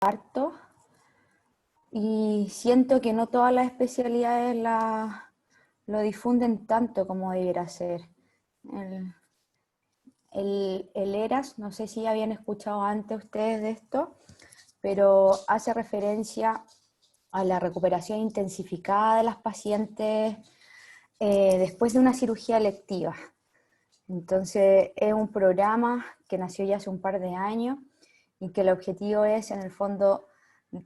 harto y siento que no todas las especialidades lo difunden tanto como debiera ser. El, el ERAS, no sé si habían escuchado antes ustedes de esto, pero hace referencia a la recuperación intensificada de las pacientes después de una cirugía electiva. Entonces es un programa que nació ya hace un par de años y que el objetivo es, en el fondo,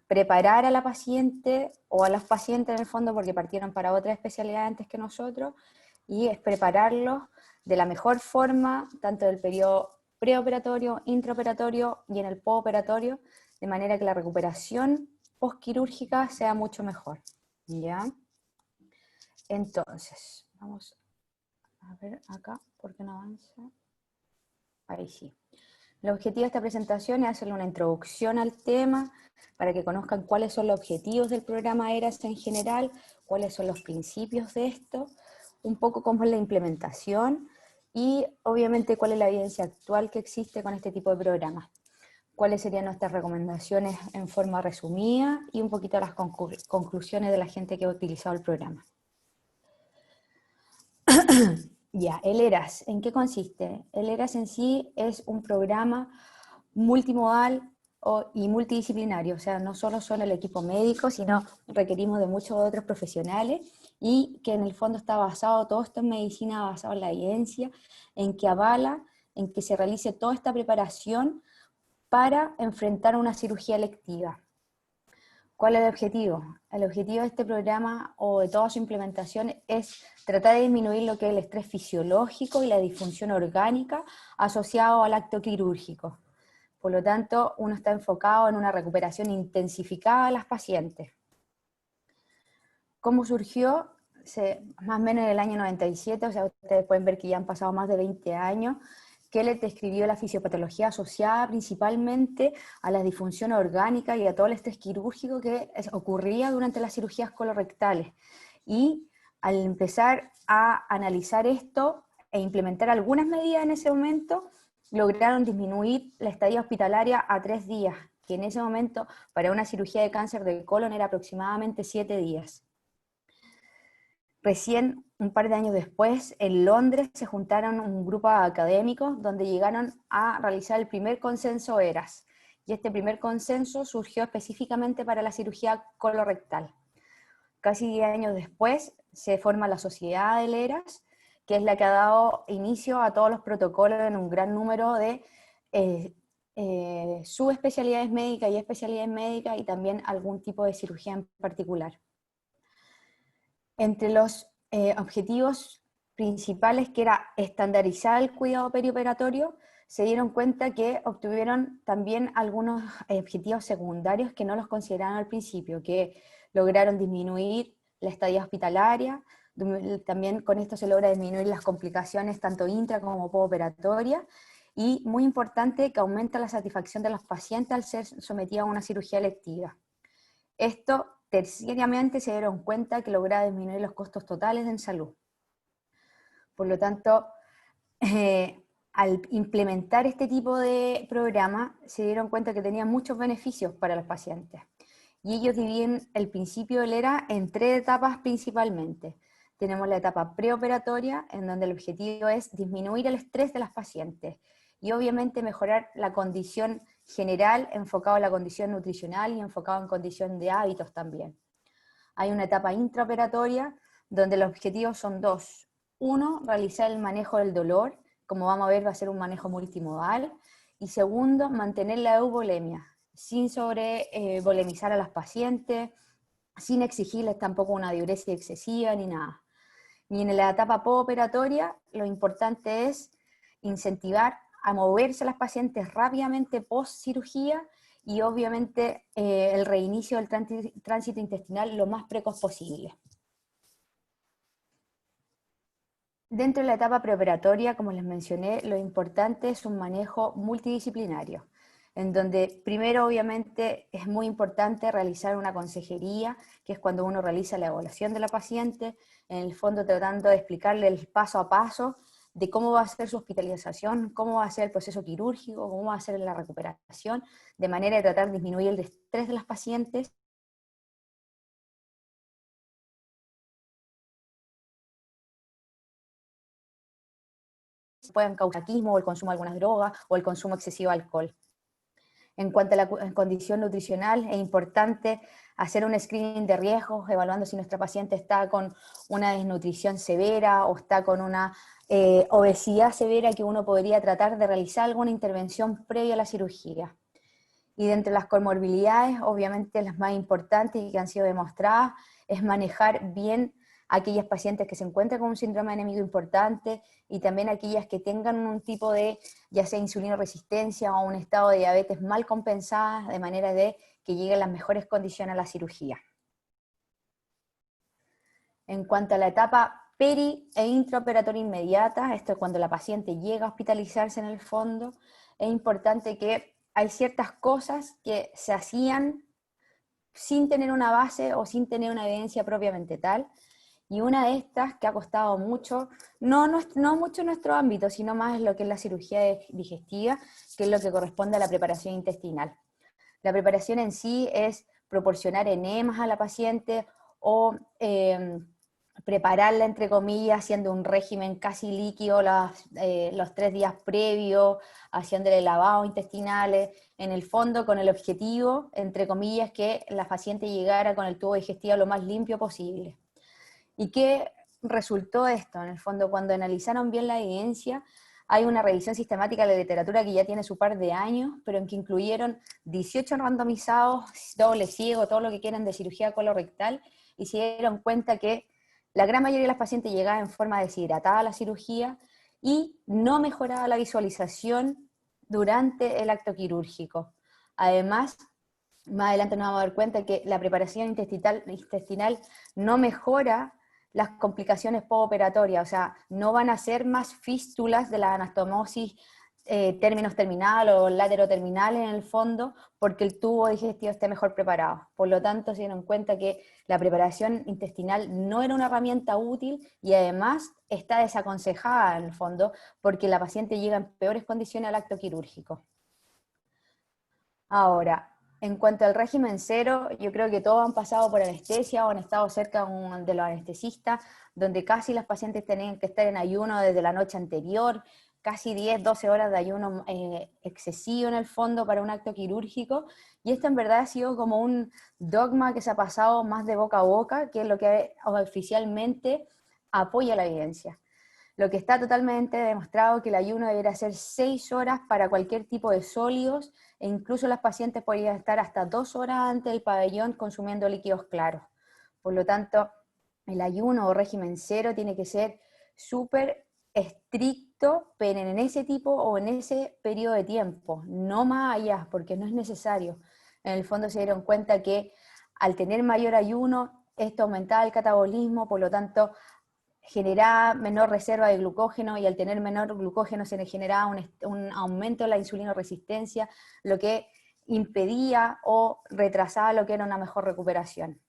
preparar a la paciente o a los pacientes, en el fondo, porque partieron para otra especialidad antes que nosotros, y es prepararlos de la mejor forma, tanto del periodo preoperatorio, intraoperatorio y en el postoperatorio, de manera que la recuperación postquirúrgica sea mucho mejor. ¿Ya? Entonces, vamos a ver acá, ¿por qué no avanza? Ahí sí. El objetivo de esta presentación es hacerle una introducción al tema para que conozcan cuáles son los objetivos del programa ERAS en general, cuáles son los principios de esto, un poco cómo es la implementación y obviamente cuál es la evidencia actual que existe con este tipo de programas. Cuáles serían nuestras recomendaciones en forma resumida y un poquito las conclusiones de la gente que ha utilizado el programa. Ya, el ERAS, ¿en qué consiste? El ERAS en sí es un programa multimodal y multidisciplinario, o sea, no solo son el equipo médico, sino requerimos de muchos otros profesionales y que en el fondo está basado, todo esto en medicina basado en la evidencia, en que avala, en que se realice toda esta preparación para enfrentar una cirugía electiva. ¿Cuál es el objetivo? El objetivo de este programa o de toda su implementación es tratar de disminuir lo que es el estrés fisiológico y la disfunción orgánica asociado al acto quirúrgico. Por lo tanto, uno está enfocado en una recuperación intensificada de las pacientes. ¿Cómo surgió? Más o menos en el año 97, o sea, ustedes pueden ver que ya han pasado más de 20 años, Kellett describió la fisiopatología asociada principalmente a la disfunción orgánica y a todo el estrés quirúrgico que ocurría durante las cirugías colorectales. Y al empezar a analizar esto e implementar algunas medidas en ese momento, lograron disminuir la estadía hospitalaria a 3 días, que en ese momento para una cirugía de cáncer del colon era aproximadamente 7 días. Recién, un par de años después, en Londres se juntaron un grupo de académicos donde llegaron a realizar el primer consenso ERAS. Y este primer consenso surgió específicamente para la cirugía colorectal. Casi 10 años después se forma la Sociedad del ERAS, que es la que ha dado inicio a todos los protocolos en un gran número de subespecialidades médicas y especialidades médicas y también algún tipo de cirugía en particular. Entre los objetivos principales, que era estandarizar el cuidado perioperatorio, se dieron cuenta que obtuvieron también algunos objetivos secundarios que no los consideraban al principio, que lograron disminuir la estadía hospitalaria, también con esto se logra disminuir las complicaciones tanto intra como postoperatorias, y muy importante, que aumenta la satisfacción de los pacientes al ser sometidos a una cirugía electiva. Esto, terciariamente, se dieron cuenta que lograba disminuir los costos totales en salud. Por lo tanto, al implementar este tipo de programa, se dieron cuenta que tenía muchos beneficios para los pacientes. Y ellos dividen el principio del ERA en 3 etapas principalmente. Tenemos la etapa preoperatoria, en donde el objetivo es disminuir el estrés de las pacientes y obviamente mejorar la condición general, enfocado en la condición nutricional y enfocado en condición de hábitos también. Hay una etapa intraoperatoria, donde los objetivos son 2. Uno, realizar el manejo del dolor, como vamos a ver va a ser un manejo multimodal, y segundo, mantener la euvolemia, sin sobrevolemizar a las pacientes, sin exigirles tampoco una diuresis excesiva ni nada. Y en la etapa postoperatoria, lo importante es incentivar a moverse a las pacientes rápidamente post cirugía y obviamente el reinicio del tránsito intestinal lo más precoz posible. Dentro de la etapa preoperatoria, como les mencioné, lo importante es un manejo multidisciplinario, en donde primero obviamente es muy importante realizar una consejería, que es cuando uno realiza la evaluación de la paciente, en el fondo tratando de explicarle el paso a paso de cómo va a ser su hospitalización, cómo va a ser el proceso quirúrgico, cómo va a ser la recuperación, de manera de tratar de disminuir el estrés de las pacientes. Pueden causar tabaquismo o el consumo de algunas drogas o el consumo excesivo de alcohol. En cuanto a la condición nutricional, es importante hacer un screening de riesgos, evaluando si nuestra paciente está con una desnutrición severa o está con una obesidad severa, que uno podría tratar de realizar alguna intervención previa a la cirugía. Y de entre las comorbilidades, obviamente las más importantes y que han sido demostradas, es manejar bien a aquellas pacientes que se encuentran con un síndrome anémico importante y también aquellas que tengan un tipo de, ya sea insulinoresistencia o un estado de diabetes mal compensada, de manera de que lleguen las mejores condiciones a la cirugía. En cuanto a la etapa peri e intraoperatoria inmediata, esto es cuando la paciente llega a hospitalizarse en el fondo, es importante que hay ciertas cosas que se hacían sin tener una base o sin tener una evidencia propiamente tal, y una de estas que ha costado mucho, no mucho en nuestro ámbito, sino más en lo que es la cirugía digestiva, que es lo que corresponde a la preparación intestinal. La preparación en sí es proporcionar enemas a la paciente o prepararla, entre comillas, haciendo un régimen casi líquido los 3 días previos, haciéndole lavado intestinales, en el fondo con el objetivo, entre comillas, que la paciente llegara con el tubo digestivo lo más limpio posible. ¿Y qué resultó esto? En el fondo, cuando analizaron bien la evidencia, hay una revisión sistemática de la literatura que ya tiene su par de años, pero en que incluyeron 18 randomizados, doble ciego, todo lo que quieran de cirugía colorectal, y se dieron cuenta que la gran mayoría de las pacientes llegaban en forma deshidratada a la cirugía y no mejoraba la visualización durante el acto quirúrgico. Además, más adelante nos vamos a dar cuenta que la preparación intestinal no mejora las complicaciones postoperatorias, o sea, no van a ser más fístulas de la anastomosis términos terminal o lateroterminal en el fondo, porque el tubo digestivo esté mejor preparado. Por lo tanto, se dieron cuenta que la preparación intestinal no era una herramienta útil y además está desaconsejada en el fondo, porque la paciente llega en peores condiciones al acto quirúrgico. Ahora, en cuanto al régimen cero, yo creo que todos han pasado por anestesia o han estado cerca de los anestesistas, donde casi las pacientes tenían que estar en ayuno desde la noche anterior, casi 10, 12 horas de ayuno excesivo en el fondo para un acto quirúrgico, y esto en verdad ha sido como un dogma que se ha pasado más de boca a boca, que es lo que oficialmente apoya la evidencia. Lo que está totalmente demostrado que el ayuno debería ser 6 horas para cualquier tipo de sólidos, e incluso las pacientes podrían estar hasta 2 horas antes del pabellón consumiendo líquidos claros. Por lo tanto, el ayuno o régimen cero tiene que ser súper estricto, pero en ese tipo o en ese periodo de tiempo, no más allá, porque no es necesario. En el fondo se dieron cuenta que al tener mayor ayuno, esto aumentaba el catabolismo, por lo tanto, generaba menor reserva de glucógeno, y al tener menor glucógeno se le generaba un aumento de la insulinoresistencia, lo que impedía o retrasaba lo que era una mejor recuperación.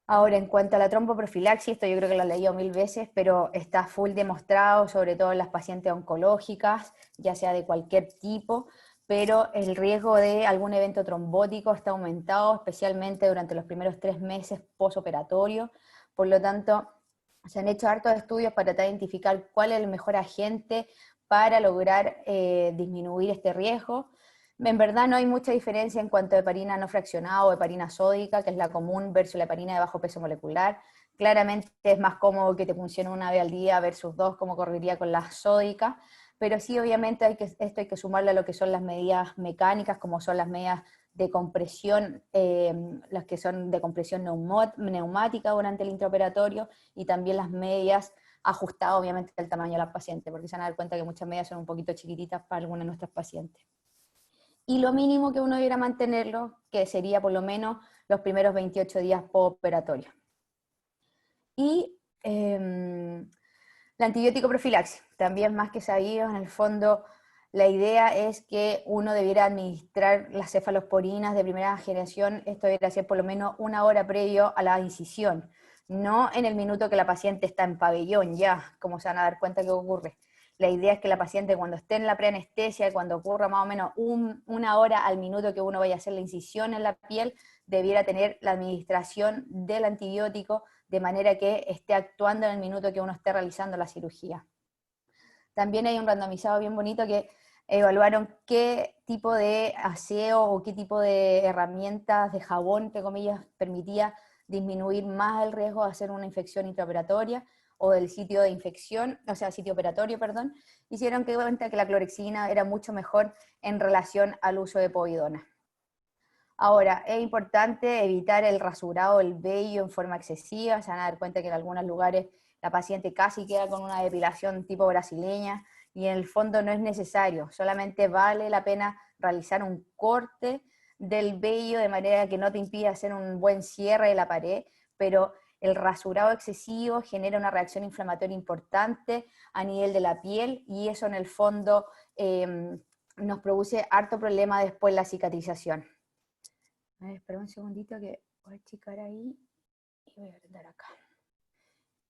Ahora, en cuanto a la tromboprofilaxis, esto yo creo que lo he leído 1000 veces, pero está full demostrado, sobre todo en las pacientes oncológicas, ya sea de cualquier tipo, pero el riesgo de algún evento trombótico está aumentado, especialmente durante los primeros 3 meses posoperatorio. Por lo tanto, se han hecho hartos estudios para tratar de identificar cuál es el mejor agente para lograr disminuir este riesgo. En verdad no hay mucha diferencia en cuanto a heparina no fraccionada o heparina sódica, que es la común, versus la heparina de bajo peso molecular. Claramente es más cómodo que te funcione una vez al día versus 2, como correría con la sódica, pero sí, obviamente esto hay que sumarle a lo que son las medidas mecánicas, como son las medidas de compresión, las que son de compresión neumática durante el intraoperatorio, y también las medidas ajustadas obviamente al tamaño de la paciente, porque se van a dar cuenta que muchas medidas son un poquito chiquititas para algunas de nuestras pacientes. Y lo mínimo que uno debiera mantenerlo, que sería por lo menos los primeros 28 días postoperatorio. Y la antibiótico profilaxis, también más que sabido, en el fondo la idea es que uno debiera administrar las cefalosporinas de primera generación, esto debería ser por lo menos 1 hora previo a la incisión. no en el minuto que la paciente está en pabellón ya, como se van a dar cuenta que ocurre. La idea es que la paciente cuando esté en la preanestesia, cuando ocurra más o menos una hora al minuto que uno vaya a hacer la incisión en la piel, debiera tener la administración del antibiótico de manera que esté actuando en el minuto que uno esté realizando la cirugía. También hay un randomizado bien bonito que evaluaron qué tipo de aseo o qué tipo de herramientas de jabón, entre comillas, permitía disminuir más el riesgo de hacer una infección intraoperatoria o del sitio de infección, o sea, sitio operatorio, perdón, hicieron que cuenta que la clorexidina era mucho mejor en relación al uso de povidona. Ahora, es importante evitar el rasurado del vello en forma excesiva, se van a dar cuenta que en algunos lugares la paciente casi queda con una depilación tipo brasileña, y en el fondo no es necesario, solamente vale la pena realizar un corte del vello de manera que no te impida hacer un buen cierre de la pared, pero el rasurado excesivo genera una reacción inflamatoria importante a nivel de la piel y eso en el fondo nos produce harto problema después la cicatrización. A ver, espera un segundito que voy a checar ahí y voy a dar acá.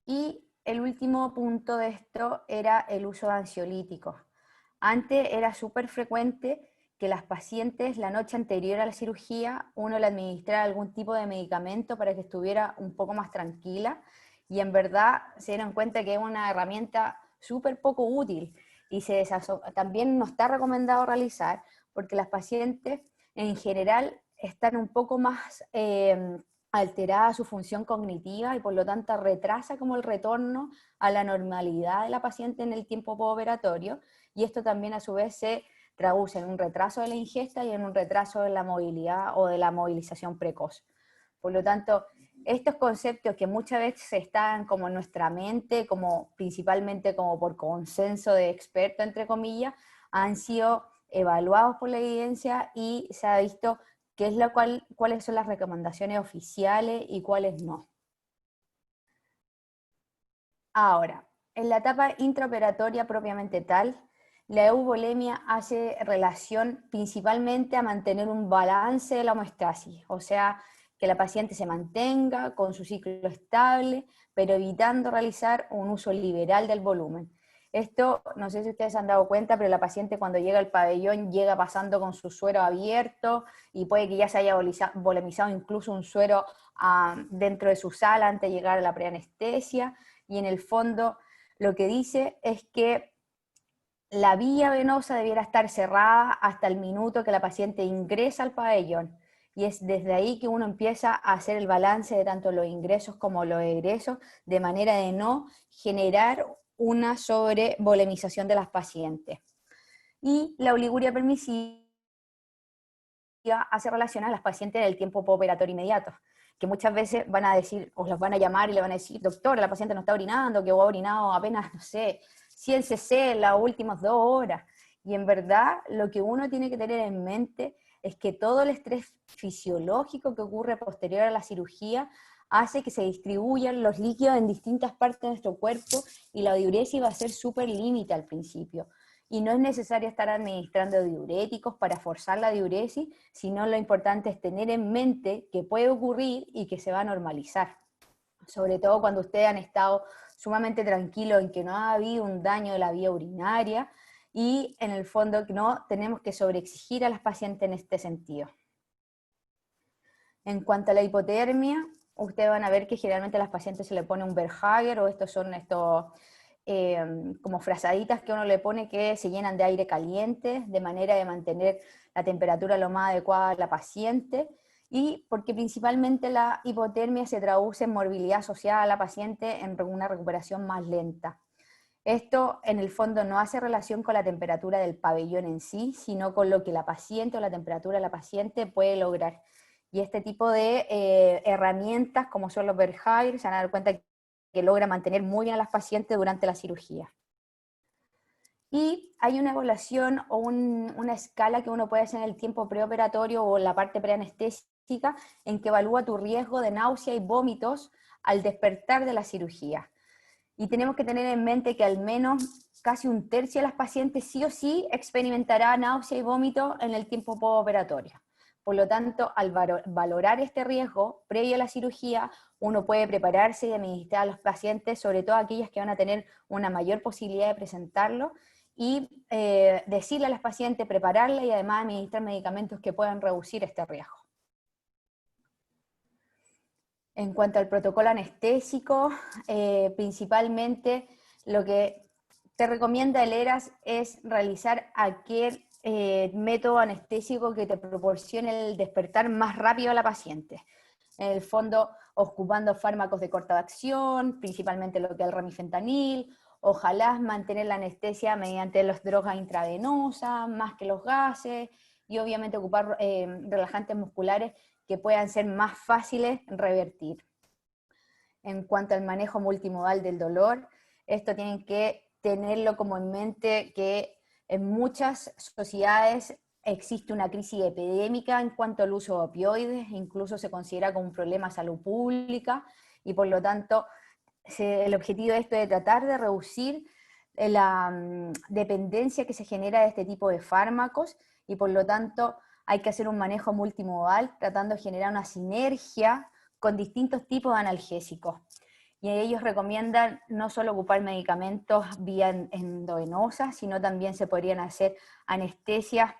Y el último punto de esto era el uso de ansiolíticos. Antes era súper frecuente que las pacientes la noche anterior a la cirugía uno le administrara algún tipo de medicamento para que estuviera un poco más tranquila, y en verdad se dieron cuenta que es una herramienta súper poco útil y también no está recomendado realizar porque las pacientes en general están un poco más alterada su función cognitiva y por lo tanto retrasa como el retorno a la normalidad de la paciente en el tiempo postoperatorio, y esto también a su vez se traduce en un retraso de la ingesta y en un retraso de la movilidad o de la movilización precoz. Por lo tanto, estos conceptos que muchas veces están como en nuestra mente, como principalmente como por consenso de expertos, entre comillas, han sido evaluados por la evidencia y se ha visto cuáles son las recomendaciones oficiales y cuáles no. Ahora, en la etapa intraoperatoria propiamente tal, la eubolemia hace relación principalmente a mantener un balance de la homeostasis, o sea, que la paciente se mantenga con su ciclo estable, pero evitando realizar un uso liberal del volumen. Esto, no sé si ustedes se han dado cuenta, pero la paciente cuando llega al pabellón llega pasando con su suero abierto y puede que ya se haya volemizado incluso un suero dentro de su sala antes de llegar a la preanestesia, y en el fondo lo que dice es que la vía venosa debiera estar cerrada hasta el minuto que la paciente ingresa al pabellón, y es desde ahí que uno empieza a hacer el balance de tanto los ingresos como los egresos, de manera de no generar una sobrevolemización de las pacientes. Y la oliguria permisiva hace relación a las pacientes del tiempo postoperatorio inmediato, que muchas veces van a decir, o los van a llamar y le van a decir, doctor, la paciente no está orinando, que ha orinado apenas, no sé, 100 cc en las últimas 2 horas. Y en verdad, lo que uno tiene que tener en mente es que todo el estrés fisiológico que ocurre posterior a la cirugía hace que se distribuyan los líquidos en distintas partes de nuestro cuerpo, y la diuresis va a ser súper límite al principio. Y no es necesario estar administrando diuréticos para forzar la diuresis, sino lo importante es tener en mente que puede ocurrir y que se va a normalizar. Sobre todo cuando ustedes han estado sumamente tranquilos en que no ha habido un daño de la vía urinaria, y en el fondo no tenemos que sobreexigir a las pacientes en este sentido. En cuanto a la hipotermia, ustedes van a ver que generalmente a las pacientes se le pone un Verhager, o estos son como frazaditas que uno le pone que se llenan de aire caliente, de manera de mantener la temperatura lo más adecuada a la paciente, y porque principalmente la hipotermia se traduce en morbilidad asociada a la paciente en una recuperación más lenta. Esto en el fondo no hace relación con la temperatura del pabellón en sí, sino con lo que la paciente o la temperatura de la paciente puede lograr. Y este tipo de herramientas, como son los Verhager, se van a dar cuenta que logra mantener muy bien a las pacientes durante la cirugía. Y hay una evaluación o una escala que uno puede hacer en el tiempo preoperatorio o en la parte preanestésica, en que evalúa tu riesgo de náusea y vómitos al despertar de la cirugía. Y tenemos que tener en mente que al menos casi un tercio de las pacientes sí o sí experimentará náusea y vómito en el tiempo postoperatorio. Por lo tanto, al valorar este riesgo previo a la cirugía, uno puede prepararse y administrar a los pacientes, sobre todo aquellas que van a tener una mayor posibilidad de presentarlo, y decirle a las pacientes, prepararla y además administrar medicamentos que puedan reducir este riesgo. En cuanto al protocolo anestésico, principalmente lo que te recomienda el ERAS es realizar aquel método anestésico que te proporcione el despertar más rápido a la paciente. En el fondo, ocupando fármacos de corta acción, principalmente lo que es el remifentanil, ojalá mantener la anestesia mediante las drogas intravenosas, más que los gases, y obviamente ocupar relajantes musculares que puedan ser más fáciles revertir. En cuanto al manejo multimodal del dolor, esto tienen que tenerlo como en mente que en muchas sociedades existe una crisis epidémica en cuanto al uso de opioides, incluso se considera como un problema de salud pública, y por lo tanto el objetivo de esto es tratar de reducir la dependencia que se genera de este tipo de fármacos, y por lo tanto hay que hacer un manejo multimodal tratando de generar una sinergia con distintos tipos de analgésicos. Y ellos recomiendan no solo ocupar medicamentos vía endovenosa, sino también se podrían hacer anestesias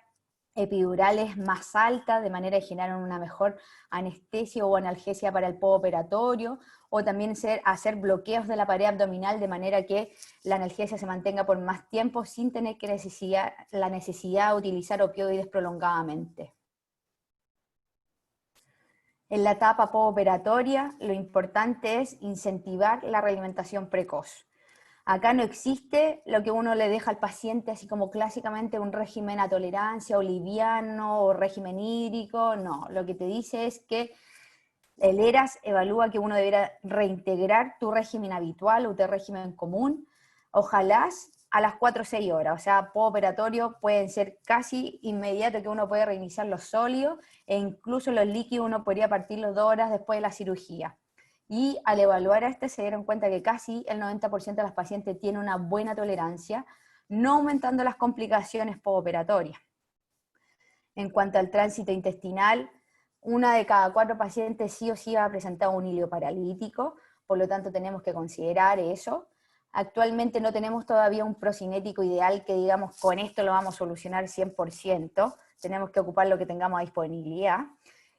epidurales más altas, de manera que generan una mejor anestesia o analgesia para el postoperatorio, o también hacer bloqueos de la pared abdominal de manera que la analgesia se mantenga por más tiempo sin tener la necesidad de utilizar opioides prolongadamente. En la etapa postoperatoria, lo importante es incentivar la realimentación precoz. Acá no existe lo que uno le deja al paciente, así como clásicamente un régimen a tolerancia, o liviano, o régimen hídrico, no. Lo que te dice es que el ERAS evalúa que uno deberá reintegrar tu régimen habitual o tu régimen común, ojalá a las 4 o 6 horas, o sea, postoperatorio pueden ser casi inmediato que uno puede reiniciar los sólidos, e incluso los líquidos uno podría partirlos 2 horas después de la cirugía. Y al evaluar a se dieron cuenta que casi el 90% de las pacientes tiene una buena tolerancia, no aumentando las complicaciones postoperatorias. En cuanto al tránsito intestinal, 1 de cada 4 pacientes sí o sí va a presentar un hilo paralítico, por lo tanto tenemos que considerar eso. Actualmente no tenemos todavía un procinético ideal que digamos con esto lo vamos a solucionar 100%, tenemos que ocupar lo que tengamos a disponibilidad.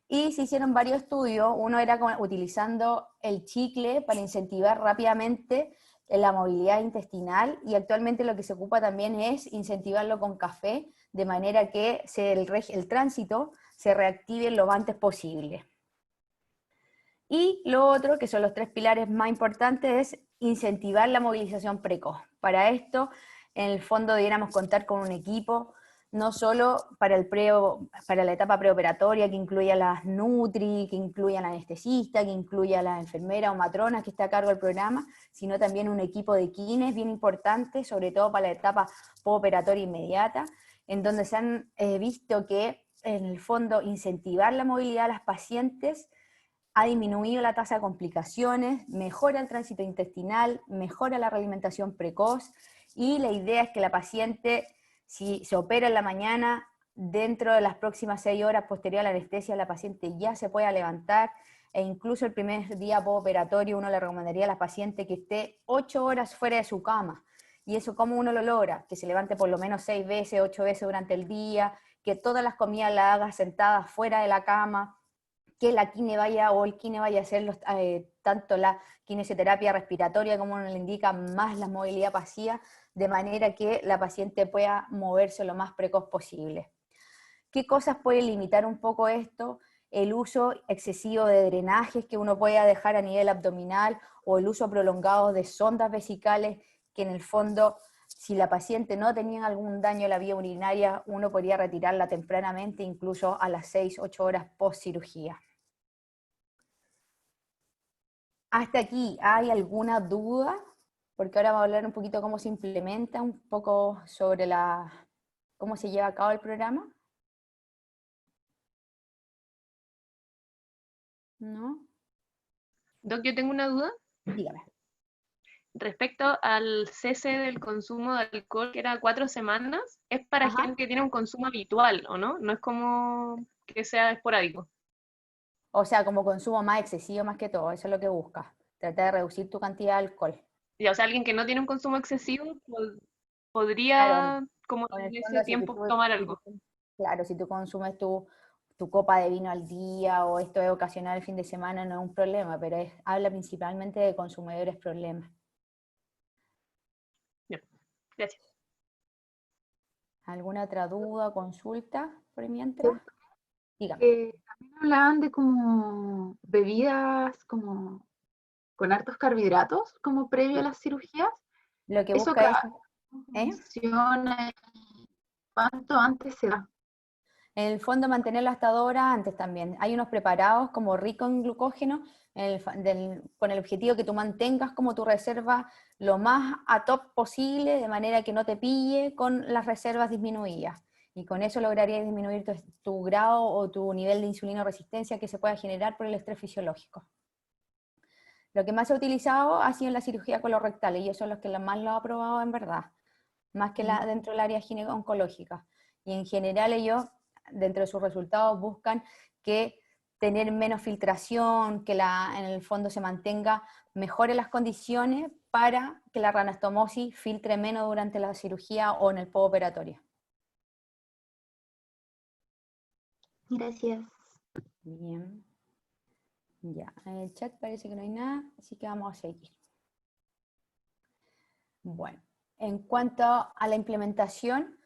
Y se hicieron varios estudios, uno era utilizando el chicle para incentivar rápidamente la movilidad intestinal, y actualmente lo que se ocupa también es incentivarlo con café, de manera que el tránsito se reactive lo antes posible. Y lo otro, que son los 3 pilares más importantes, es incentivar la movilización precoz. Para esto, en el fondo debiéramos contar con un equipo, no solo para la etapa preoperatoria, que incluya las Nutri, que incluya la anestesista, que incluya la enfermera o matrona que está a cargo del programa, sino también un equipo de kines bien importante, sobre todo para la etapa postoperatoria inmediata, en donde se han visto que, en el fondo, incentivar la movilidad de las pacientes ha disminuido la tasa de complicaciones, mejora el tránsito intestinal, mejora la realimentación precoz, y la idea es que la paciente, si se opera en la mañana, dentro de las próximas 6 horas posterior a la anestesia, la paciente ya se pueda levantar, e incluso el primer día postoperatorio uno le recomendaría a la paciente que esté 8 horas fuera de su cama. ¿Y eso cómo uno lo logra? Que se levante por lo menos 6 veces, 8 veces durante el día, que todas las comidas las haga sentada fuera de la cama, que la kine vaya o el kine vaya a hacer tanto la kinesioterapia respiratoria como uno le indica, más la movilidad pasiva, de manera que la paciente pueda moverse lo más precoz posible. ¿Qué cosas puede limitar un poco esto? El uso excesivo de drenajes que uno pueda dejar a nivel abdominal, o el uso prolongado de sondas vesicales, que en el fondo, si la paciente no tenía algún daño en la vía urinaria, uno podría retirarla tempranamente, incluso a las 6-8 horas post cirugía. ¿Hasta aquí hay alguna duda? Porque ahora vamos a hablar un poquito cómo se implementa, un poco sobre cómo se lleva a cabo el programa. ¿No? Doc, yo tengo una duda. Dígame. Respecto al cese del consumo de alcohol, que era 4 semanas, es para Ajá. gente que tiene un consumo habitual, ¿o no? No es como que sea esporádico. O sea, como consumo más excesivo más que todo, eso es lo que buscas. Tratar de reducir tu cantidad de alcohol. Ya, o sea, alguien que no tiene un consumo excesivo Claro, podría, como en el en ese fondo, tiempo, tomar si tú- algo. claro, si tú consumes tu copa de vino al día o esto es ocasional el fin de semana, no es un problema, pero habla principalmente de consumidores problemas. Ya, gracias. ¿Alguna otra duda, consulta por mientras? ¿Cierto? Dígame. También hablaban de como bebidas como con hartos carbohidratos, como previo a las cirugías. Lo que Eso busca es, ¿eh? funciona, ¿cuánto antes se da? En el fondo mantenerlo hasta 2 horas antes también. Hay unos preparados como ricos en glucógeno con el objetivo que tú mantengas como tu reserva lo más a top posible, de manera que no te pille con las reservas disminuidas. Y con eso lograrías disminuir tu grado o tu nivel de insulina resistencia que se pueda generar por el estrés fisiológico. Lo que más se ha utilizado ha sido en la cirugía colorectal, y ellos son los que más lo han aprobado en verdad, más que dentro del área gineco-oncológica. Y en general ellos, dentro de sus resultados, buscan que tener menos filtración, que en el fondo se mantenga mejores las condiciones para que la ranastomosis filtre menos durante la cirugía o en el postoperatorio. Gracias. Bien. Ya, en el chat parece que no hay nada, así que vamos a seguir. Bueno, en cuanto a la implementación,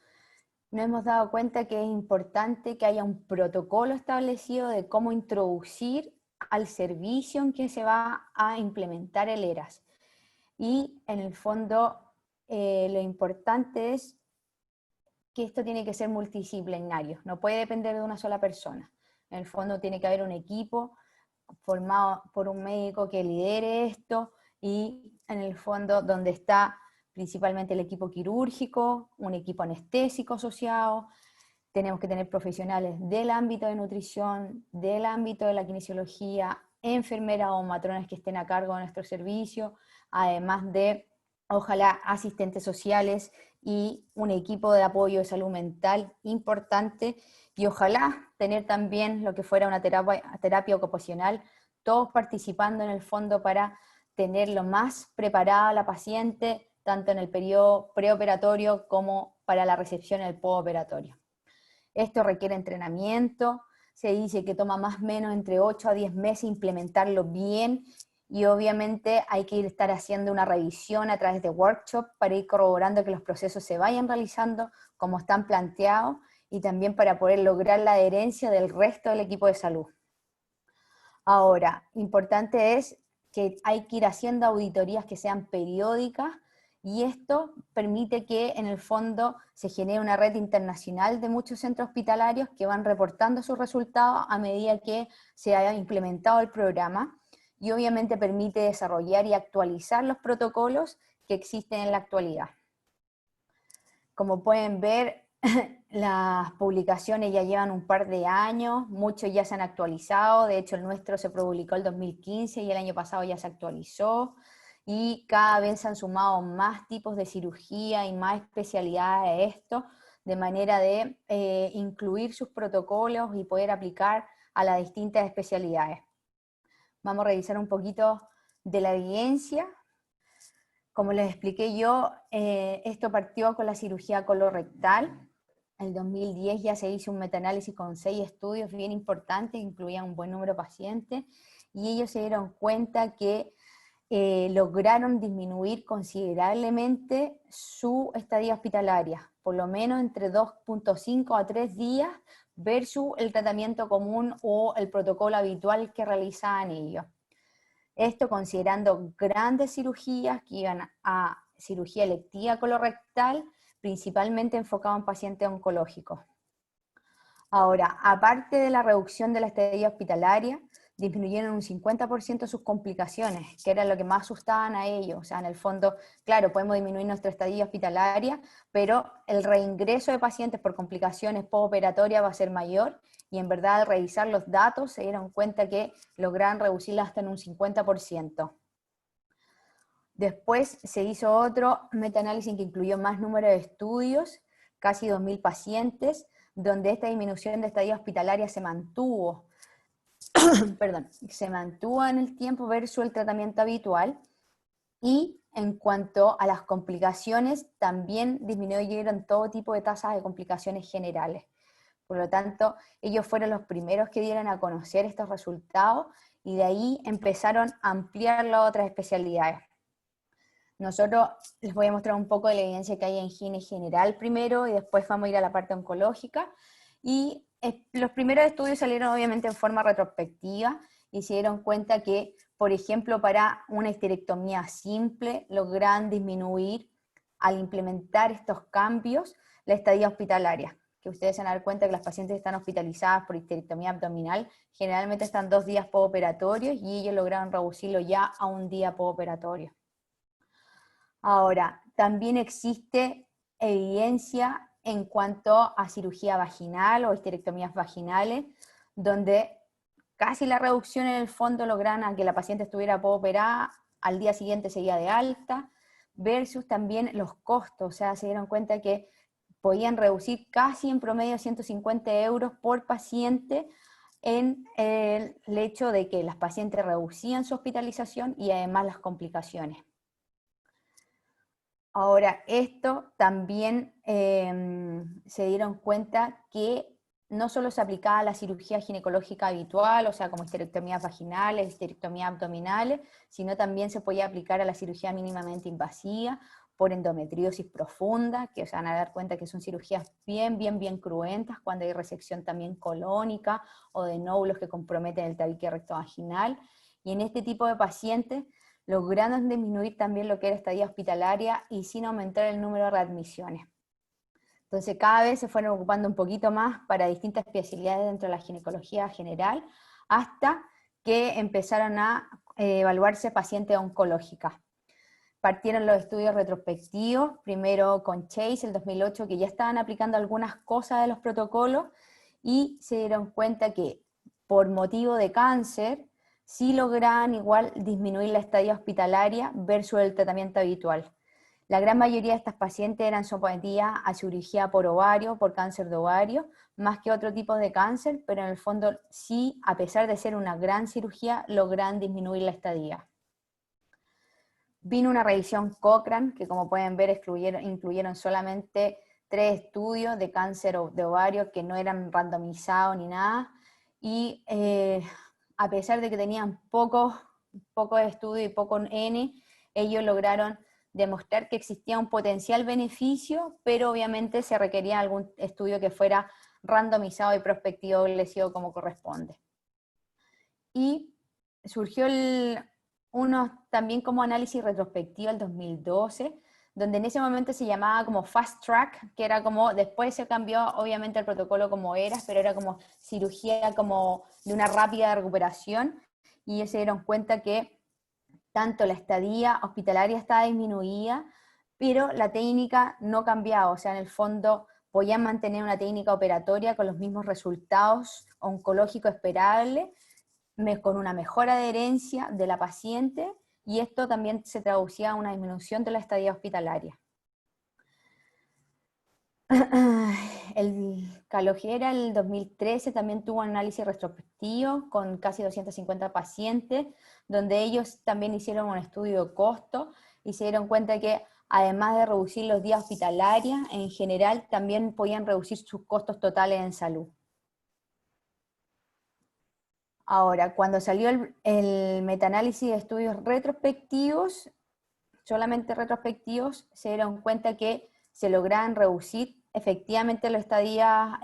nos hemos dado cuenta que es importante que haya un protocolo establecido de cómo introducir al servicio en que se va a implementar el ERAS. Y en el fondo, lo importante es que esto tiene que ser multidisciplinario, no puede depender de una sola persona. En el fondo tiene que haber un equipo formado por un médico que lidere esto, y en el fondo donde está principalmente el equipo quirúrgico, un equipo anestésico asociado. Tenemos que tener profesionales del ámbito de nutrición, del ámbito de la kinesiología, enfermeras o matronas que estén a cargo de nuestro servicio, además de, ojalá, asistentes sociales y un equipo de apoyo de salud mental importante, y ojalá tener también lo que fuera una terapia ocupacional, todos participando en el fondo para tener lo más preparada a la paciente, tanto en el periodo preoperatorio como para la recepción en el postoperatorio. Esto requiere entrenamiento, se dice que toma más o menos entre 8 a 10 meses implementarlo bien, y obviamente hay que estar haciendo una revisión a través de workshops para ir corroborando que los procesos se vayan realizando como están planteados, y también para poder lograr la adherencia del resto del equipo de salud. Ahora, importante es que hay que ir haciendo auditorías que sean periódicas, y esto permite que en el fondo se genere una red internacional de muchos centros hospitalarios que van reportando sus resultados a medida que se haya implementado el programa, y obviamente permite desarrollar y actualizar los protocolos que existen en la actualidad. Como pueden ver, las publicaciones ya llevan un par de años, muchos ya se han actualizado, de hecho el nuestro se publicó el 2015 y el año pasado ya se actualizó, y cada vez se han sumado más tipos de cirugía y más especialidades a esto, de manera de incluir sus protocolos y poder aplicar a las distintas especialidades. Vamos a revisar un poquito de la evidencia. Como les expliqué yo, esto partió con la cirugía colorectal. En el 2010 ya se hizo un metaanálisis con 6 estudios bien importantes, incluían un buen número de pacientes, y ellos se dieron cuenta que lograron disminuir considerablemente su estadía hospitalaria, por lo menos entre 2.5 a 3 días, versus el tratamiento común o el protocolo habitual que realizaban ellos. Esto considerando grandes cirugías que iban a cirugía electiva colorectal, principalmente enfocado en pacientes oncológicos. Ahora, aparte de la reducción de la estadía hospitalaria, disminuyeron un 50% sus complicaciones, que era lo que más asustaban a ellos. O sea, en el fondo, claro, podemos disminuir nuestra estadía hospitalaria, pero el reingreso de pacientes por complicaciones postoperatorias va a ser mayor, y en verdad al revisar los datos se dieron cuenta que lograron reducirla hasta en un 50%. Después se hizo otro metaanálisis que incluyó más número de estudios, casi 2.000 pacientes, donde esta disminución de estadía hospitalaria se mantuvo, perdón, se mantuvo en el tiempo versus el tratamiento habitual, y en cuanto a las complicaciones, también disminuyeron todo tipo de tasas de complicaciones generales. Por lo tanto, ellos fueron los primeros que dieron a conocer estos resultados, y de ahí empezaron a ampliarlo a otras especialidades. Nosotros les voy a mostrar un poco de la evidencia que hay en gine general primero, y después vamos a ir a la parte oncológica. Y los primeros estudios salieron obviamente en forma retrospectiva, y se dieron cuenta que, por ejemplo, para una histerectomía simple, logran disminuir, al implementar estos cambios, la estadía hospitalaria. Que ustedes se van a dar cuenta que las pacientes que están hospitalizadas por histerectomía abdominal generalmente están 2 días postoperatorios, y ellos lograron reducirlo ya a 1 día postoperatorio. Ahora, también existe evidencia en cuanto a cirugía vaginal o histerectomías vaginales, donde casi la reducción en el fondo logran a que la paciente estuviera postoperada, al día siguiente seguía de alta, versus también los costos. O sea, se dieron cuenta que podían reducir casi en promedio 150 euros por paciente, en el hecho de que las pacientes reducían su hospitalización y además las complicaciones. Ahora, esto también se dieron cuenta que no solo se aplicaba a la cirugía ginecológica habitual, o sea, como histerectomías vaginales, histerectomías abdominales, sino también se podía aplicar a la cirugía mínimamente invasiva por endometriosis profunda, que se van a dar cuenta que son cirugías bien cruentas, cuando hay resección también colónica o de nódulos que comprometen el tabique rectovaginal. Y en este tipo de pacientes lograron disminuir también lo que era estadía hospitalaria y sin aumentar el número de readmisiones. Entonces cada vez se fueron ocupando un poquito más para distintas especialidades dentro de la ginecología general, hasta que empezaron a evaluarse pacientes oncológicas. Partieron los estudios retrospectivos, primero con Chase, el 2008, que ya estaban aplicando algunas cosas de los protocolos, y se dieron cuenta que por motivo de cáncer, sí lograban igual disminuir la estadía hospitalaria versus el tratamiento habitual. La gran mayoría de estas pacientes eran sometidas a cirugía por ovario, por cáncer de ovario, más que otro tipo de cáncer, pero en el fondo sí, a pesar de ser una gran cirugía, logran disminuir la estadía. Vino una revisión Cochrane, que como pueden ver incluyeron solamente 3 estudios de cáncer de ovario que no eran randomizados ni nada, y a pesar de que tenían poco estudio y poco N, ellos lograron demostrar que existía un potencial beneficio, pero obviamente se requería algún estudio que fuera randomizado y prospectivo lesivo como corresponde. Y surgió uno también como análisis retrospectivo el 2012, donde en ese momento se llamaba como Fast Track, que era como, después se cambió obviamente el protocolo como era, pero era como cirugía como de una rápida recuperación, y ellos se dieron cuenta que tanto la estadía hospitalaria estaba disminuida, pero la técnica no cambiaba, o sea, en el fondo podían mantener una técnica operatoria con los mismos resultados oncológicos esperables, con una mejor adherencia de la paciente, y esto también se traducía a una disminución de la estadía hospitalaria. El Calogera, el 2013, también tuvo un análisis retrospectivo con casi 250 pacientes, donde ellos también hicieron un estudio de costo y se dieron cuenta que además de reducir los días hospitalarios, en general también podían reducir sus costos totales en salud. Ahora, cuando salió el metaanálisis de estudios retrospectivos, solamente retrospectivos, se dieron cuenta que se lograban reducir efectivamente la estadía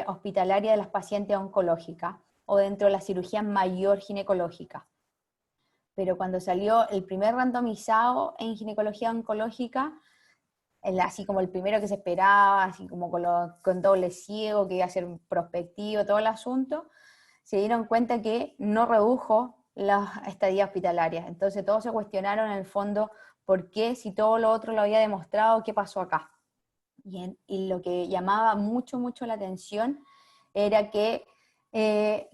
hospitalaria de las pacientes oncológicas o dentro de la cirugía mayor ginecológica. Pero cuando salió el primer randomizado en ginecología oncológica, así como el primero que se esperaba, así como con doble ciego, que iba a ser prospectivo, todo el asunto, se dieron cuenta que no redujo las estadías hospitalarias. Entonces todos se cuestionaron en el fondo por qué, si todo lo otro lo había demostrado, qué pasó acá. Y lo que llamaba mucho la atención era que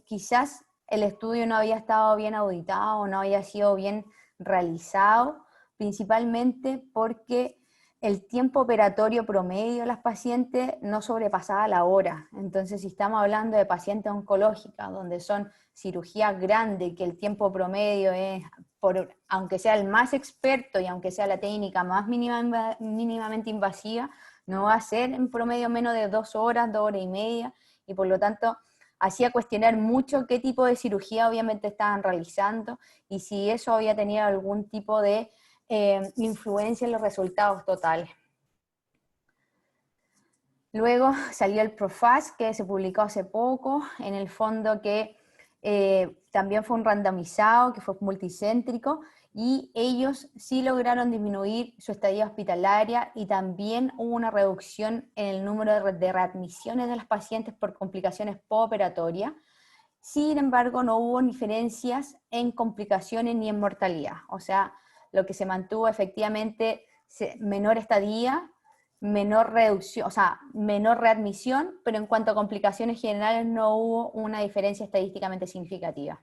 quizás el estudio no había estado bien auditado, no había sido bien realizado, principalmente porque el tiempo operatorio promedio de las pacientes no sobrepasaba la hora. Entonces, si estamos hablando de pacientes oncológicas, donde son cirugías grandes, que el tiempo promedio es, aunque sea el más experto y aunque sea la técnica más mínimamente invasiva, no va a ser en promedio menos de 2 horas, 2 horas y media, y por lo tanto hacía cuestionar mucho qué tipo de cirugía obviamente estaban realizando, y si eso había tenido algún tipo de influencia en los resultados totales. Luego salió el ProFast, que se publicó hace poco, en el fondo que también fue un randomizado, que fue multicéntrico, y ellos sí lograron disminuir su estadía hospitalaria y también hubo una reducción en el número de readmisiones de las pacientes por complicaciones postoperatorias. Sin embargo, no hubo diferencias en complicaciones ni en mortalidad. O sea, lo que se mantuvo efectivamente, menor estadía, menor reducción, o sea, menor readmisión, pero en cuanto a complicaciones generales no hubo una diferencia estadísticamente significativa.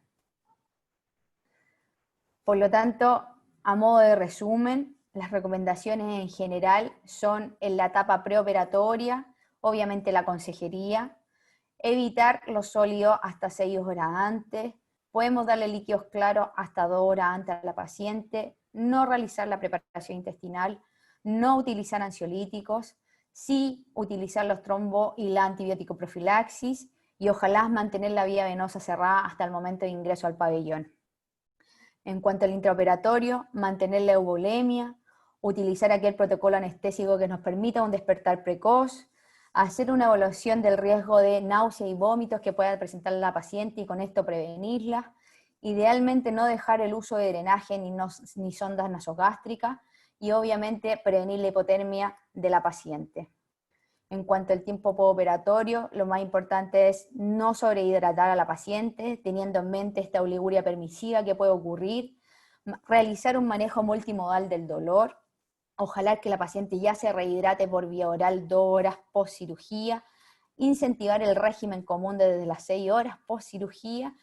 Por lo tanto, a modo de resumen, las recomendaciones en general son en la etapa preoperatoria, obviamente la consejería, evitar los sólidos hasta 6 horas antes, podemos darle líquidos claros hasta 2 horas antes a la paciente, no realizar la preparación intestinal, no utilizar ansiolíticos, sí utilizar los trombos y la antibiótico profilaxis, y ojalá mantener la vía venosa cerrada hasta el momento de ingreso al pabellón. En cuanto al intraoperatorio, mantener la eubolemia, utilizar aquel protocolo anestésico que nos permita un despertar precoz, hacer una evaluación del riesgo de náusea y vómitos que pueda presentar la paciente y con esto prevenirla. Idealmente no dejar el uso de drenaje ni sondas nasogástricas, y obviamente prevenir la hipotermia de la paciente. En cuanto al tiempo postoperatorio, lo más importante es no sobrehidratar a la paciente, teniendo en mente esta oliguria permisiva que puede ocurrir, realizar un manejo multimodal del dolor, ojalá que la paciente ya se rehidrate por vía oral 2 horas post cirugía, incentivar el régimen común desde las 6 horas post cirugía,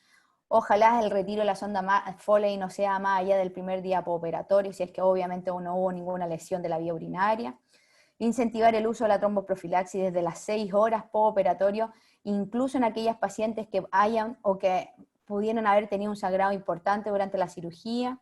ojalá el retiro de la sonda Foley no sea más allá del primer día postoperatorio, si es que obviamente no hubo ninguna lesión de la vía urinaria. Incentivar el uso de la tromboprofilaxis desde las 6 horas postoperatorio, incluso en aquellas pacientes que hayan o que pudieran haber tenido un sangrado importante durante la cirugía.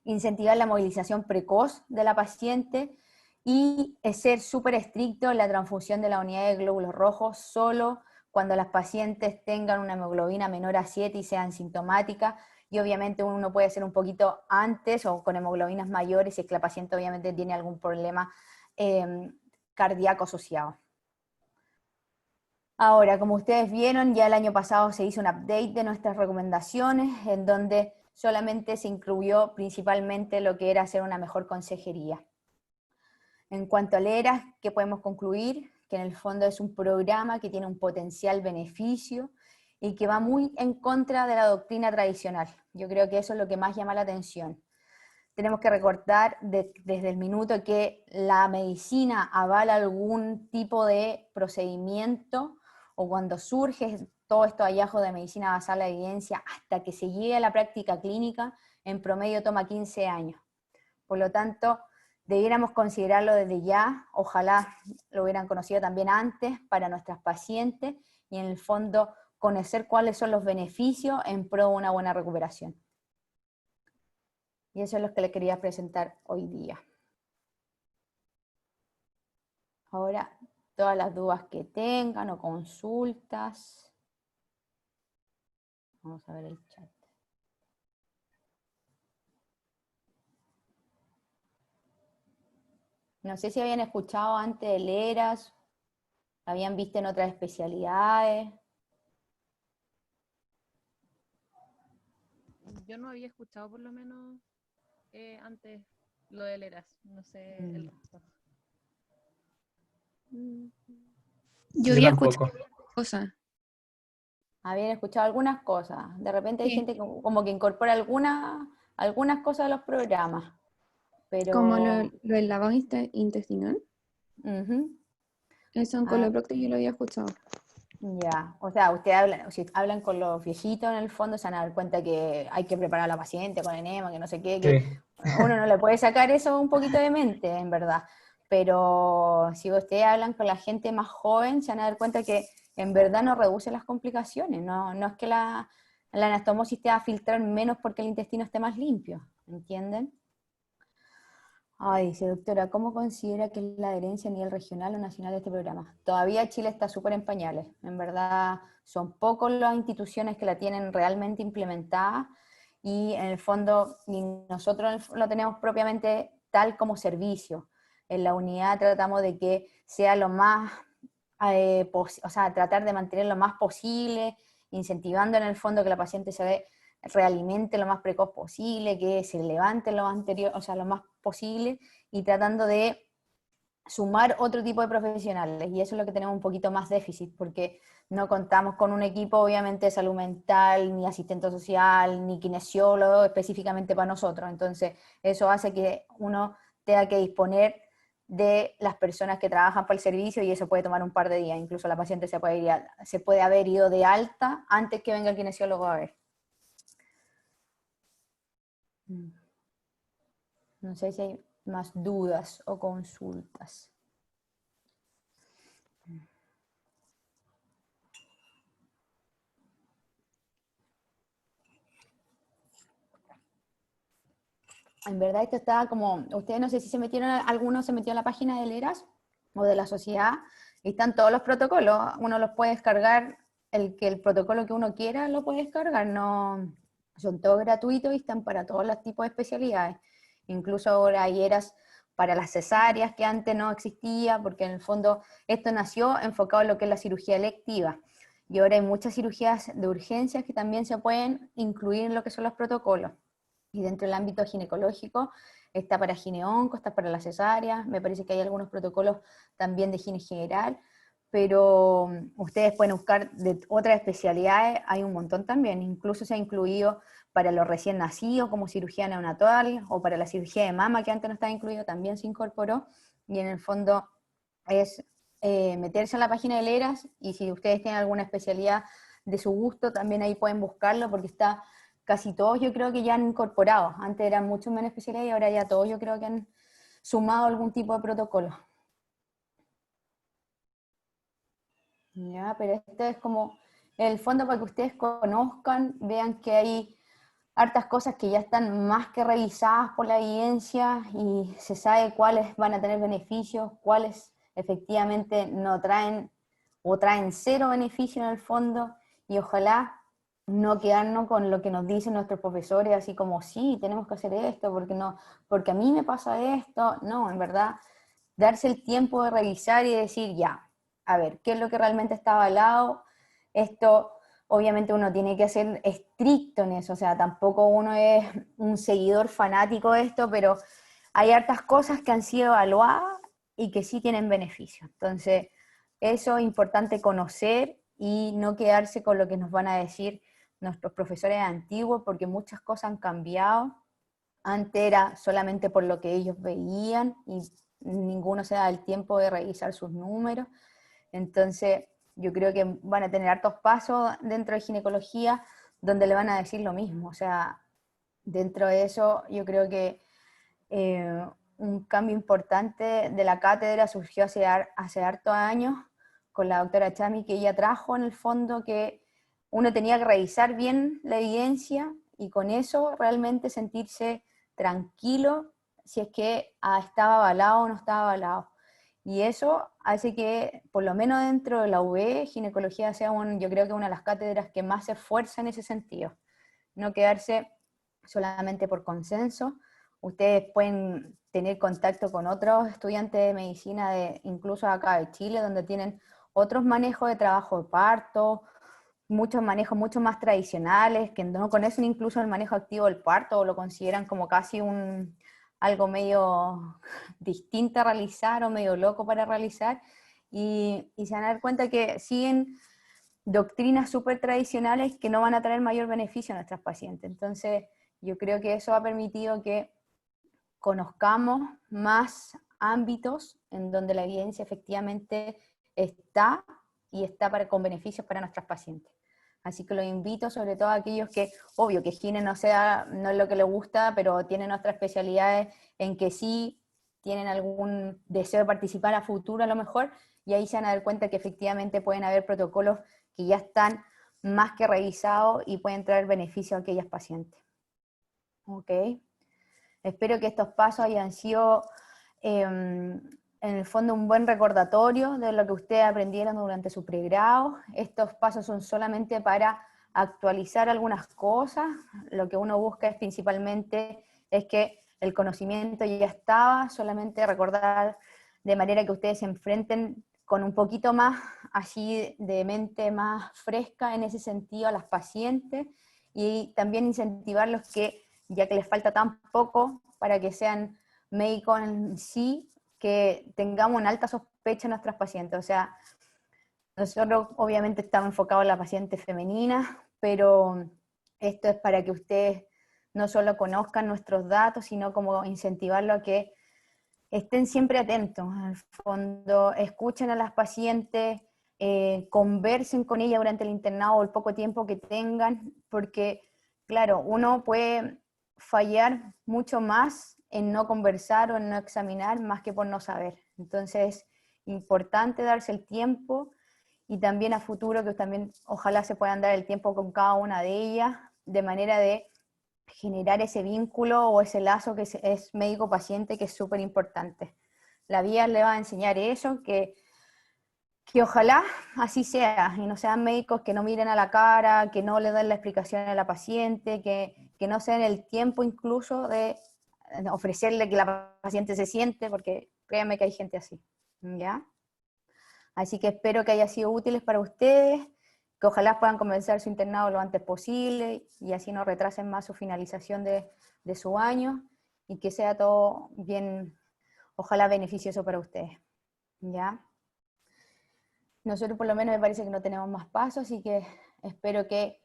Incentivar la movilización precoz de la paciente y ser súper estricto en la transfusión de la unidad de glóbulos rojos solo cuando las pacientes tengan una hemoglobina menor a 7 y sean sintomáticas, y obviamente uno puede hacer un poquito antes o con hemoglobinas mayores si es que la paciente obviamente tiene algún problema cardíaco asociado. Ahora, como ustedes vieron, ya el año pasado se hizo un update de nuestras recomendaciones, en donde solamente se incluyó principalmente lo que era hacer una mejor consejería. En cuanto al ERAS, ¿qué podemos concluir? Que en el fondo es un programa que tiene un potencial beneficio y que va muy en contra de la doctrina tradicional. Yo creo que eso es lo que más llama la atención. Tenemos que recordar desde el minuto que la medicina avala algún tipo de procedimiento, o cuando surge todo esto hallazgo de medicina basada en la evidencia, hasta que se llegue a la práctica clínica, en promedio toma 15 años. Por lo tanto, debiéramos considerarlo desde ya, ojalá lo hubieran conocido también antes para nuestras pacientes, y en el fondo conocer cuáles son los beneficios en pro de una buena recuperación. Y eso es lo que les quería presentar hoy día. Ahora, todas las dudas que tengan o consultas. Vamos a ver el chat. No sé si habían escuchado antes del ERAS, habían visto en otras especialidades. Yo no había escuchado por lo menos antes lo del ERAS, no sé el resto. Yo había escuchado cosas. Habían escuchado algunas cosas. De repente hay Sí. gente como que incorpora algunas cosas de los programas. Pero... Como lo del lavado intestinal. Eso en Coloprocto yo lo había escuchado. Ya, o sea, si hablan con los viejitos en el fondo, se van a dar cuenta que hay que preparar a la paciente con enema, que no sé qué, que uno no le puede sacar eso un poquito de mente, en verdad. pero si ustedes hablan con la gente más joven, se van a dar cuenta que en verdad no reduce las complicaciones, no es que la anastomosis te va a filtrar menos porque el intestino esté más limpio, ¿entienden? Ay, dice doctora, ¿cómo considera que es la adherencia a nivel regional o nacional de este programa? Todavía Chile está súper en pañales, en verdad son pocas las instituciones que la tienen realmente implementada, y en el fondo ni nosotros lo tenemos propiamente tal como servicio. En la unidad tratamos de que sea lo más, o sea, tratar de mantener lo más posible, incentivando en el fondo que la paciente se realimente lo más precoz posible, que se levante lo anterior, o sea, lo más posible, y tratando de sumar otro tipo de profesionales, y eso es lo que tenemos un poquito más déficit, porque no contamos con un equipo obviamente de salud mental, ni asistente social, ni kinesiólogo específicamente para nosotros, entonces eso hace que uno tenga que disponer de las personas que trabajan para el servicio, y eso puede tomar un par de días, incluso la paciente se puede haber ido de alta antes que venga el kinesiólogo a ver. No sé si hay más dudas o consultas. En verdad esto está como, ustedes no sé si se metieron, algunos se metió a la página del ERAS o de la sociedad, y están todos los protocolos, uno los puede descargar, el protocolo que uno quiera lo puede descargar, no, son todos gratuitos y están para todos los tipos de especialidades, incluso ahora hay ERAS para las cesáreas que antes no existía, porque en el fondo esto nació enfocado en lo que es la cirugía electiva, y ahora hay muchas cirugías de urgencias que también se pueden incluir en lo que son los protocolos. Y dentro del ámbito ginecológico está para gineonco, está para la cesárea, me parece que hay algunos protocolos también de gine general, pero ustedes pueden buscar de otras especialidades, hay un montón también, incluso se ha incluido para los recién nacidos como cirugía neonatal, o para la cirugía de mama que antes no estaba incluido, también se incorporó, y en el fondo es meterse en la página del ERAS, y si ustedes tienen alguna especialidad de su gusto, también ahí pueden buscarlo, porque está casi todos yo creo que ya han incorporado, antes eran mucho menos especialidades y ahora ya todos yo creo que han sumado algún tipo de protocolo. Ya, pero esto es como el fondo para que ustedes conozcan, vean que hay hartas cosas que ya están más que revisadas por la evidencia y se sabe cuáles van a tener beneficios, cuáles efectivamente no traen o traen cero beneficio en el fondo, y ojalá no quedarnos con lo que nos dicen nuestros profesores, así como, sí, tenemos que hacer esto, porque no, porque a mí me pasa esto. No, en verdad, darse el tiempo de revisar y decir, ya, a ver, ¿qué es lo que realmente está avalado? Esto, obviamente uno tiene que ser estricto en eso, o sea, tampoco uno es un seguidor fanático de esto, pero hay hartas cosas que han sido evaluadas y que sí tienen beneficio. Entonces, eso es importante conocer y no quedarse con lo que nos van a decir nuestros profesores antiguos, porque muchas cosas han cambiado. Antes era solamente por lo que ellos veían y ninguno se da el tiempo de revisar sus números. Entonces, yo creo que van a tener hartos pasos dentro de ginecología donde le van a decir lo mismo. O sea, dentro de eso, yo creo que un cambio importante de la cátedra surgió hace hartos años con la doctora Chami, que ella trajo en el fondo que uno tenía que revisar bien la evidencia y con eso realmente sentirse tranquilo si es que estaba avalado o no estaba avalado. Y eso hace que, por lo menos dentro de la UB, ginecología sea yo creo que una de las cátedras que más se esfuerza en ese sentido. No quedarse solamente por consenso. Ustedes pueden tener contacto con otros estudiantes de medicina, incluso acá de Chile, donde tienen otros manejos de trabajo de parto, muchos manejos mucho más tradicionales, que no conocen incluso el manejo activo del parto, o lo consideran como casi algo medio distinto a realizar, o medio loco para realizar, y se van a dar cuenta que siguen doctrinas súper tradicionales que no van a traer mayor beneficio a nuestras pacientes. Entonces, yo creo que eso ha permitido que conozcamos más ámbitos en donde la evidencia efectivamente está y está con beneficios para nuestras pacientes. Así que los invito, sobre todo a aquellos que, obvio, que gine no es lo que les gusta, pero tienen otras especialidades en que sí tienen algún deseo de participar a futuro a lo mejor, y ahí se van a dar cuenta que efectivamente pueden haber protocolos que ya están más que revisados y pueden traer beneficio a aquellas pacientes. ¿Ok? Espero que estos pasos hayan sido, en el fondo, un buen recordatorio de lo que ustedes aprendieron durante su pregrado. Estos pasos son solamente para actualizar algunas cosas. Lo que uno busca es principalmente es que el conocimiento ya estaba, solamente recordar de manera que ustedes se enfrenten con un poquito más así de mente más fresca en ese sentido a las pacientes, y también incentivarlos que, ya que les falta tan poco para que sean médicos en sí, que tengamos una alta sospecha en nuestras pacientes. O sea, nosotros obviamente estamos enfocados en la paciente femenina, pero esto es para que ustedes no solo conozcan nuestros datos, sino como incentivarlo a que estén siempre atentos. En el fondo, escuchen a las pacientes, conversen con ellas durante el internado o el poco tiempo que tengan, porque, claro, uno puede fallar mucho más en no conversar o en no examinar más que por no saber. Entonces, importante darse el tiempo, y también a futuro que también ojalá se puedan dar el tiempo con cada una de ellas, de manera de generar ese vínculo o ese lazo que es médico-paciente, que es súper importante. La vía le va a enseñar eso, que ojalá así sea, y no sean médicos que no miren a la cara, que no le den la explicación a la paciente, que no se den el tiempo incluso de ofrecerle que la paciente se siente, porque créanme que hay gente así, ¿ya? Así que espero que haya sido útiles para ustedes, que ojalá puedan comenzar su internado lo antes posible, y así no retrasen más su finalización de su año, y que sea todo bien, ojalá beneficioso para ustedes, ¿ya? Nosotros por lo menos me parece que no tenemos más pasos, así que espero que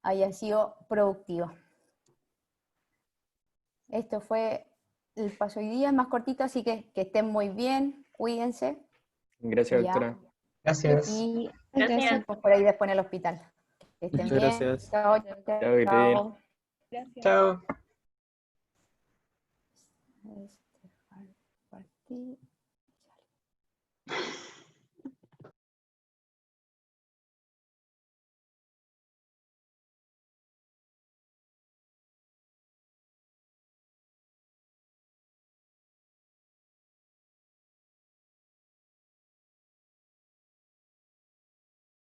haya sido productivo. Esto fue el paso hoy día, más cortito, así que estén muy bien, cuídense. Gracias, Ya. doctora. Gracias. Y Gracias. nos vemos por ahí después en el hospital. Que estén Muchas bien. gracias. Chao, Chao, que esté bien. chao. Gracias. Chao. Partir.